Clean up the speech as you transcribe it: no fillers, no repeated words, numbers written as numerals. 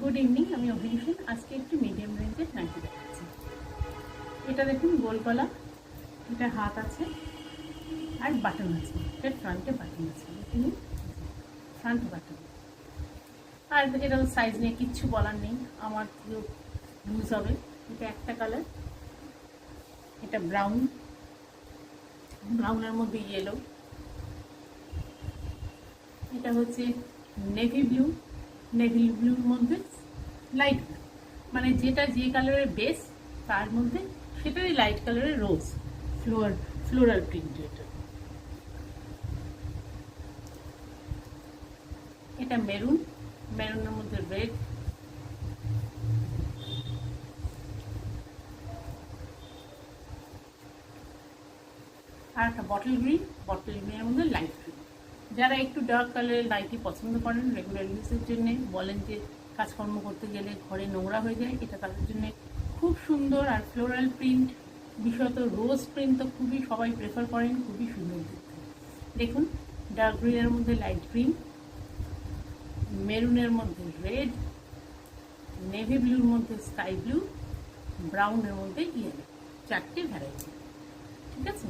Good evening, আমি অভিনীষণ। আজকে একটু মিডিয়াম রেঞ্জের নাইটি দেখাচ্ছি। এটা দেখুন গোল গলা, এটা হাত আছে আর বাটন আছে, এটার ফ্রন্টে বাটন আছে, দেখুন ফ্রন্ট বাটন। আর এটা সাইজ নিয়ে কিচ্ছু বলার নেই, আমার লুজ হবে। এটা একটা কালার, এটা ব্রাউন, ব্রাউনের মধ্যে ইয়েলো, এটা হচ্ছে নেভি ব্লু, নেভি ব্লুর মধ্যে লাইট ব্লু, মানে যেটা যে কালারের বেস তার মধ্যে সেটারই লাইট কালারের রোজ ফ্লোরাল প্রিন্ট। এটা মেরুন, মেরুনের মধ্যে রেড, আর একটা বটল গ্রিন, বটল গ্রিনের মধ্যে লাইট গ্রিন। যারা একটু ডার্ক কালারের নাইটি পছন্দ করেন রেগুলার ইউজের জন্য, বলেন যে কাজকর্ম করতে গেলে ঘরে নোংরা হয়ে যায়, এটা তাদের জন্য খুব সুন্দর। আর ফ্লোরাল প্রিন্ট, বিশেষত রোজ প্রিন্ট তো খুবই সবাই প্রেফার করেন, খুবই সুন্দর দেখতে। দেখুন ডার্ক গ্রিনের মধ্যে লাইট গ্রিন, মেরুনের মধ্যে রেড, নেভি ব্লুর মধ্যে স্কাই ব্লু, ব্রাউনের মধ্যে ইয়েলো, চারটে ভ্যারাইটি। ঠিক আছে।